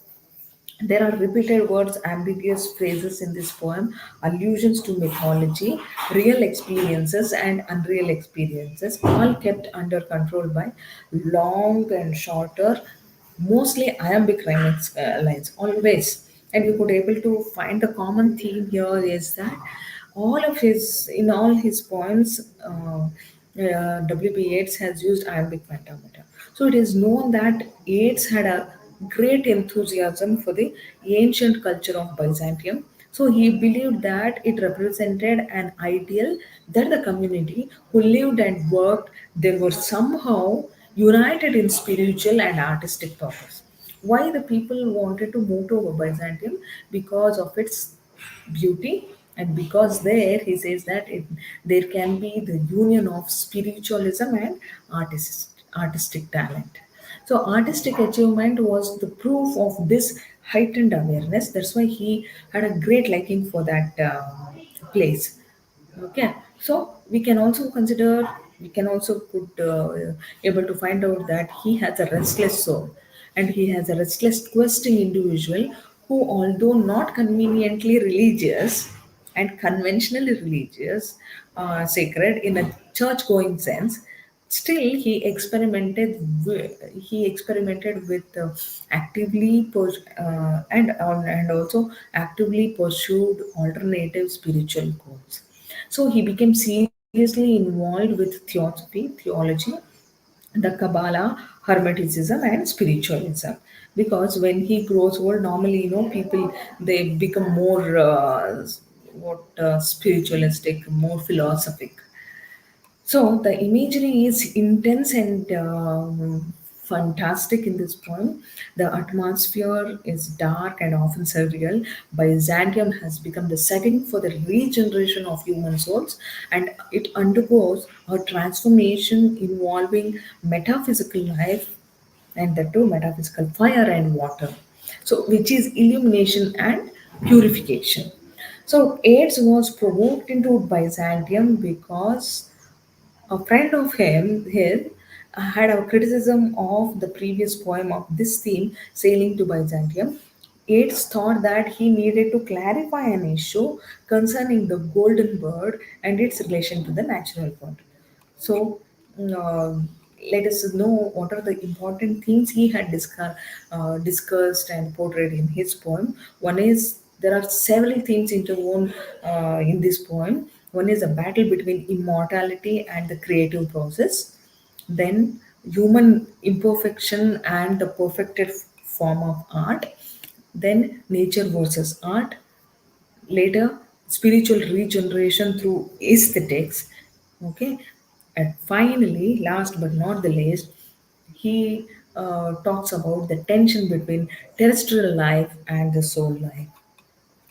Speaker 1: There are repeated words, ambiguous phrases in this poem, allusions to mythology, real experiences, and unreal experiences, all kept under control by long and shorter, mostly iambic lines, always. And you could able to find the common theme here is that in all his poems, W.B. Yeats has used iambic pentameter. So it is known that Yeats had a great enthusiasm for the ancient culture of Byzantium. So he believed that it represented an ideal that the community who lived and worked there were somehow united in spiritual and artistic purpose. Why the people wanted to move to Byzantium? Because of its beauty, and because there he says that there can be the union of spiritualism and artistic talent. So artistic achievement was the proof of this heightened awareness. That's why he had a great liking for that place. Okay, so we can also could able to find out that he has a restless soul, and he has a restless, questing individual who, although not conveniently religious and conventionally religious, sacred in a church-going sense, still he experimented with and also actively pursued alternative spiritual goals. So he became seriously involved with theology, the Kabbalah, Hermeticism, and spiritualism. Because when he grows old, normally, people they become more spiritualistic, more philosophic. So the imagery is intense and fantastic in this poem. The atmosphere is dark and often surreal. Byzantium has become the setting for the regeneration of human souls, and it undergoes a transformation involving metaphysical life, and the two metaphysical fire and water. So, which is illumination and purification. So, AIDS was provoked into Byzantium because a friend of his had a criticism of the previous poem of this theme, Sailing to Byzantium. Yeats thought that he needed to clarify an issue concerning the golden bird and its relation to the natural world. So, uh, let us know what are the important things he had discussed and portrayed in his poem. One is there are several themes interwoven in this poem. One is a battle between immortality and the creative process, then human imperfection and the perfected form of art, then nature versus art, later spiritual regeneration through aesthetics. Okay, and finally, last but not the least, he talks about the tension between terrestrial life and the soul life.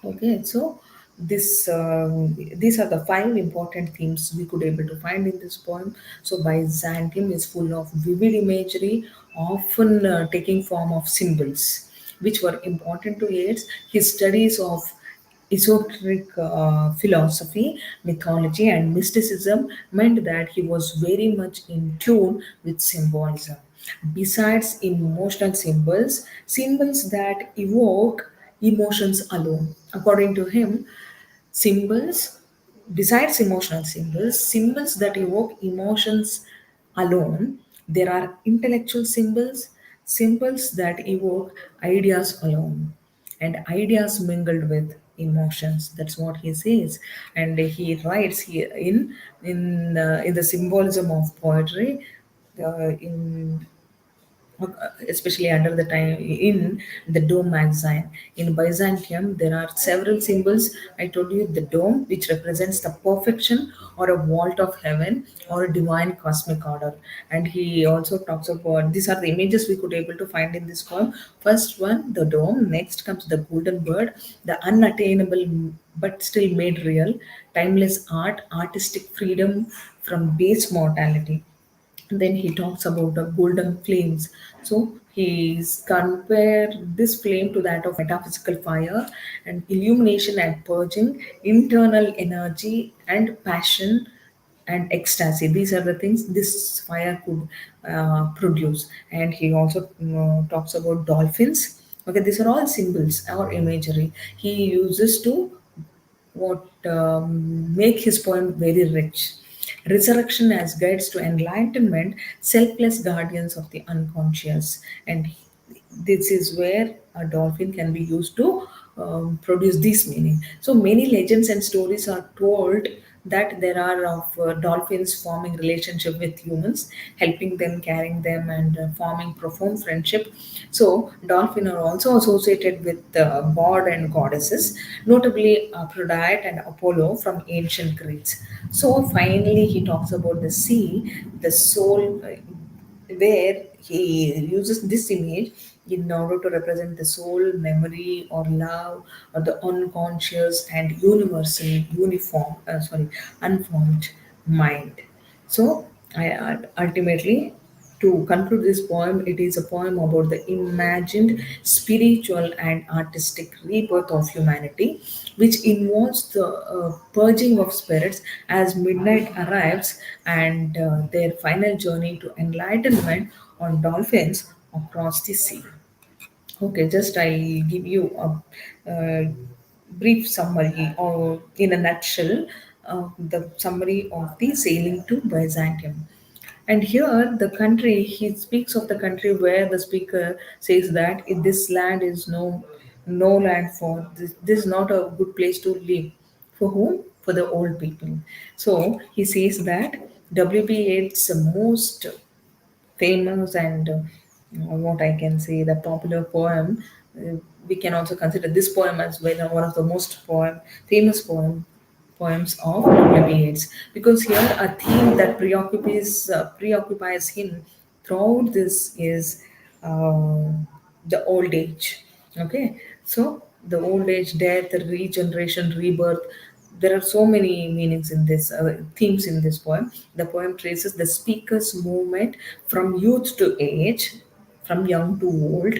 Speaker 1: Okay, so these are the five important themes we could able to find in this poem. So Byzantium is full of vivid imagery, often taking form of symbols, which were important to Yeats. His studies of esoteric philosophy, mythology, and mysticism meant that he was very much in tune with symbolism. Besides emotional symbols, symbols that evoke emotions alone. According to him, symbols, besides emotional symbols, symbols that evoke emotions alone, there are intellectual symbols, symbols that evoke ideas alone, and ideas mingled with emotions. That's what he says, and he writes here in the symbolism of poetry, in especially under the time in the dome magazine. In Byzantium, there are several symbols. I told you the dome, which represents the perfection or a vault of heaven or a divine cosmic order. And he also talks about these are the images we could able to find in this poem. First one, the dome. Next comes the golden bird, the unattainable but still made real, timeless art, artistic freedom from base mortality. Then he talks about the golden flames. So he's compared this flame to that of metaphysical fire and illumination and purging, internal energy and passion and ecstasy. These are the things this fire could produce. And he also talks about dolphins. Okay, these are all symbols or imagery he uses to what make his poem very rich. Resurrection as guides to enlightenment, selfless guardians of the unconscious. And this is where a dolphin can be used to produce this meaning. So many legends and stories are told that there are of dolphins forming relationship with humans, helping them, carrying them, and forming profound friendship. So dolphin are also associated with god and goddesses, notably Aphrodite and Apollo from ancient Greece. So finally, he talks about the sea, the soul, where he uses this image in order to represent the soul, memory, or love, or the unconscious and universal, unformed mind. So, ultimately, to conclude this poem, it is a poem about the imagined spiritual and artistic rebirth of humanity, which involves the purging of spirits as midnight arrives and their final journey to enlightenment on dolphins across the sea. Okay, just I give you a brief summary or in a nutshell, the summary of the sailing to Byzantium. And here, the country, he speaks of the country where the speaker says that this land is no land for this. This is not a good place to live. For whom? For the old people. So he says that WB Yeats' most famous and what I can say the popular poem. We can also consider this poem as well one of the most famous poems of W. Yeats, because here a theme that preoccupies him throughout this is uh, the old age. Okay, so the old age, death, regeneration, rebirth. There are so many meanings in this themes in this poem. The poem traces the speaker's movement from youth to age, from young to old,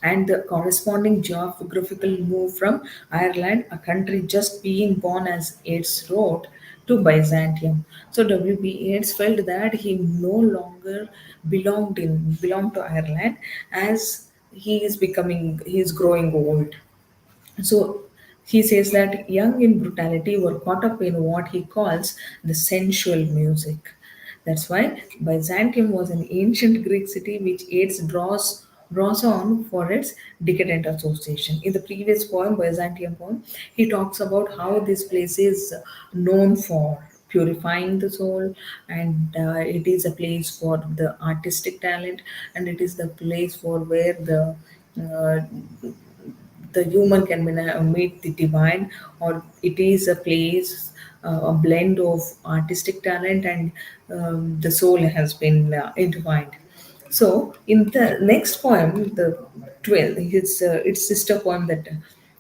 Speaker 1: and the corresponding geographical move from Ireland, a country just being born as Yeats wrote, to Byzantium. So W.B. Yeats felt that he no longer belonged to Ireland, as he is growing old. So he says that young in brutality were caught up in what he calls the sensual music. That's why Byzantium was an ancient Greek city which Yeats draws on for its decadent association. In the previous poem, Byzantium poem, he talks about how this place is known for purifying the soul, and it is a place for the artistic talent, and it is the place for where uh, the human can meet the divine, or it is a place, a blend of artistic talent and the soul has been intertwined. So in the next poem, the 12, its sister poem, that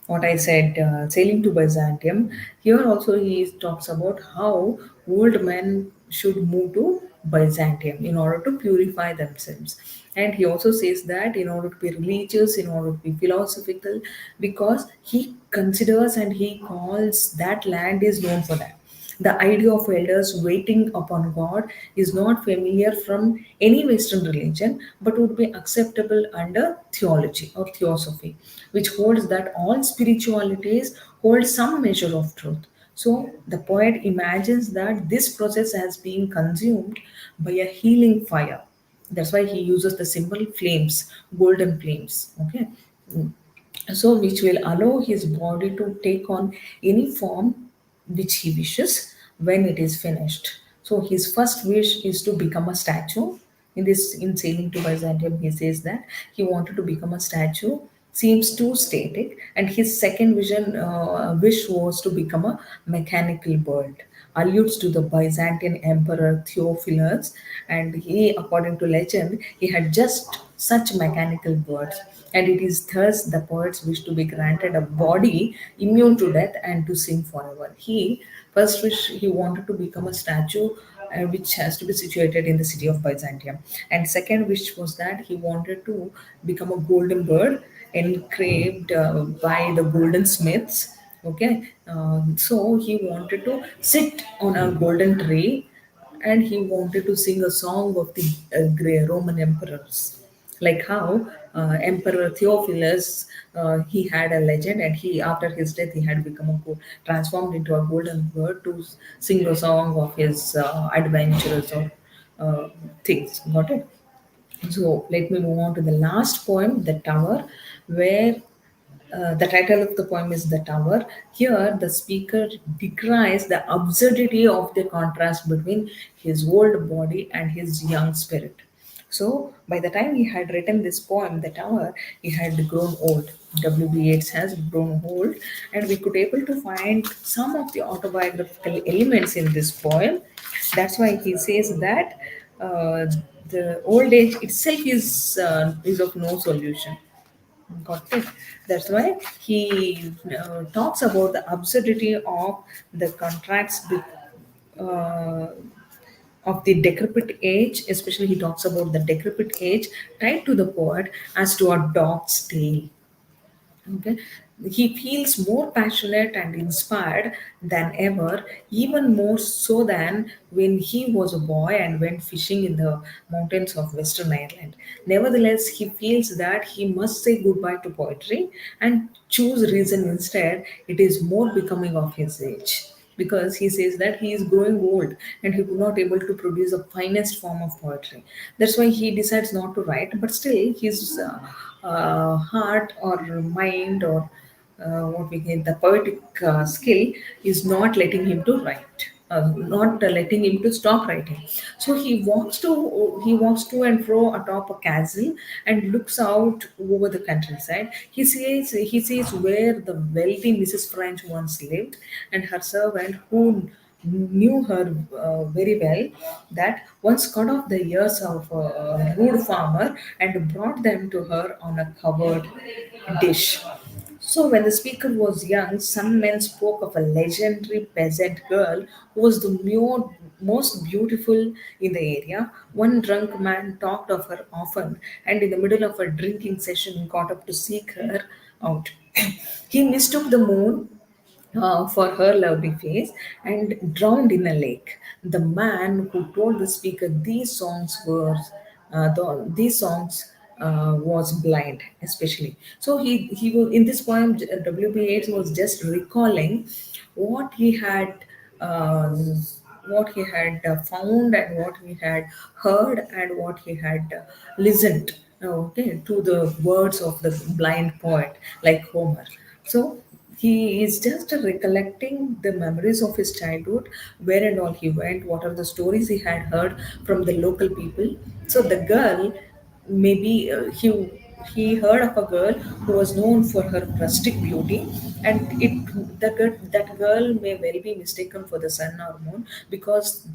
Speaker 1: what I said, sailing to Byzantium. Here also he talks about how old men should move to Byzantium in order to purify themselves. And he also says that in order to be religious, in order to be philosophical, because he considers and he calls that land is known for that. The idea of elders waiting upon God is not familiar from any Western religion, but would be acceptable under theology or theosophy, which holds that all spiritualities hold some measure of truth. So the poet imagines that this process has been consumed by a healing fire. That's why he uses the symbol flames, golden flames. Okay, so which will allow his body to take on any form which he wishes when it is finished. So his first wish is to become a statue. In sailing to Byzantium, he says that he wanted to become a statue. Seems too static, and his second wish was to become a mechanical bird. Alludes to the Byzantine emperor Theophilus, and he, according to legend, he had just such mechanical birds, and it is thus the poets wish to be granted a body immune to death and to sing forever. He first wish he wanted to become a statue which has to be situated in the city of Byzantium. And second wish was that he wanted to become a golden bird engraved by the golden smiths. Okay, so he wanted to sit on a golden tree, and he wanted to sing a song of the Roman emperors, like how Emperor Theophilus, he had a legend, and he, after his death, he had become transformed into a golden bird to sing a song of his adventures or things. Got it? So let me move on to the last poem, The Tower, where the title of the poem is The Tower. Here, the speaker decries the absurdity of the contrast between his old body and his young spirit. So, by the time he had written this poem, The Tower, he had grown old. W.B. Yeats has grown old, and we could able to find some of the autobiographical elements in this poem. That's why he says that uh, the old age itself is of no solution. Got it. That's why he talks about the absurdity of the contracts uh, of the decrepit age. Especially, he talks about the decrepit age tied to the poet as to a dog's tail. Okay. He feels more passionate and inspired than ever, even more so than when he was a boy and went fishing in the mountains of Western Ireland. Nevertheless, he feels that he must say goodbye to poetry and choose reason instead. It is more becoming of his age, because he says that he is growing old and he could not able to produce the finest form of poetry. That's why he decides not to write, but still his heart or mind or what we get the poetic skill is not letting him to write, not letting him to stop writing. So he walks to and fro atop a castle and looks out over the countryside. He sees where the wealthy Mrs. French once lived, and her servant, who knew her very well, that once cut off the ears of a rude farmer and brought them to her on a covered dish. So, when the speaker was young, some men spoke of a legendary peasant girl who was the most beautiful in the area. One drunk man talked of her often, and in the middle of a drinking session, got up to seek her out. He mistook the moon for her lovely face and drowned in a lake. The man who told the speaker these songs was blind, especially. So he was in this poem. W.B. Yeats was just recalling what he had. Uh, what he had found and what he had heard and what he had listened, okay, to the words of the blind poet like Homer. So he is just recollecting the memories of his childhood, where and all he went, what are the stories he had heard from the local people. So the girl, maybe he heard of a girl who was known for her rustic beauty, and that girl may well be mistaken for the sun or moon, because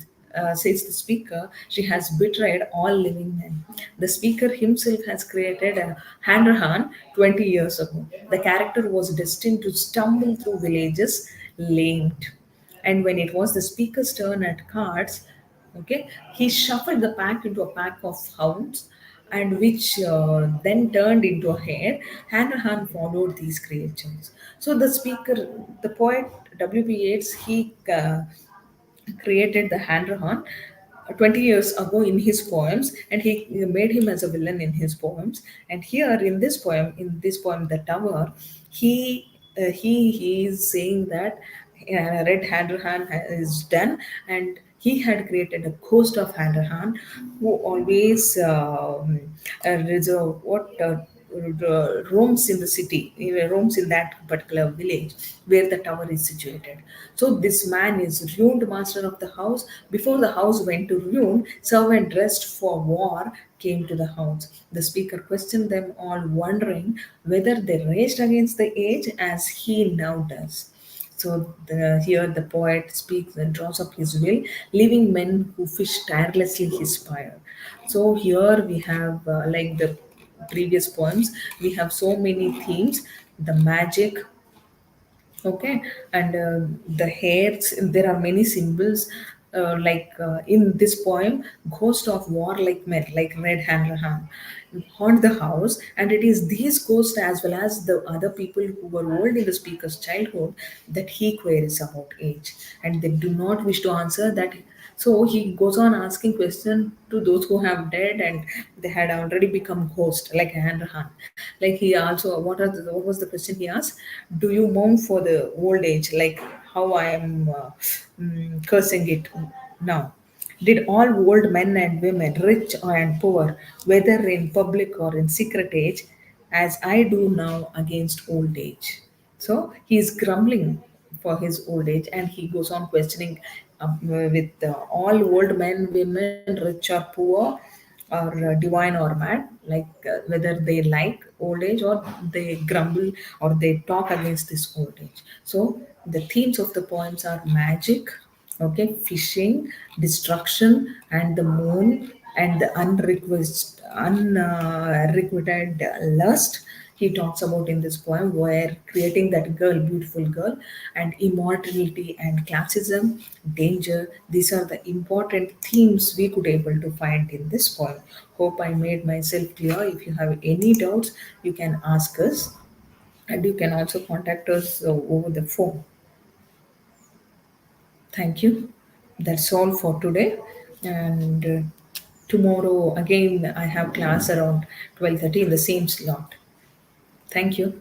Speaker 1: says the speaker, she has betrayed all living men. The speaker himself has created a Hanrahan 20 years ago. The character was destined to stumble through villages lamed. And when it was the speaker's turn at cards, okay, he shuffled the pack into a pack of hounds, and which then turned into a hare. Hanrahan followed these creatures. So the poet W.B. Yeats, he created the Hanrahan 20 years ago in his poems, and he made him as a villain in his poems. And here in this poem, The Tower, he is saying that Red Hanrahan is done, and he had created a ghost of Hanrahan who always reserve what roams in the city, roams in that particular village where the tower is situated. So this man is ruined master of the house. Before the house went to ruin, servant dressed for war came to the house. The speaker questioned them all, wondering whether they raged against the age as he now does. So here the poet speaks and draws up his will, leaving men who fish tirelessly his fire. So here we have, like the previous poems, we have so many themes: the magic, okay, and the hairs. There are many symbols, in this poem, ghost of warlike men like Red Hanrahan haunt the house, and it is these ghosts as well as the other people who were old in the speaker's childhood that he queries about age, and they do not wish to answer that. So he goes on asking questions to those who have died and they had already become ghost, like Hanrahan. Like he also, what was the question he asked? Do you mourn for the old age, like how I am cursing it now? Did all old men and women, rich and poor, whether in public or in secret age, as I do now against old age? So he is grumbling for his old age, and he goes on questioning with all old men, women, rich or poor, or divine or mad, like whether they like old age or they grumble or they talk against this old age. So the themes of the poems are magic, okay, fishing, destruction, and the moon, and the unrequited lust. He talks about in this poem where creating that girl, beautiful girl, and immortality and classism, danger. These are the important themes we could able to find in this poem. Hope I made myself clear. If you have any doubts, you can ask us, and you can also contact us over the phone. Thank you. That's all for today. And tomorrow again I have class around 12:30 in the same slot. Thank you.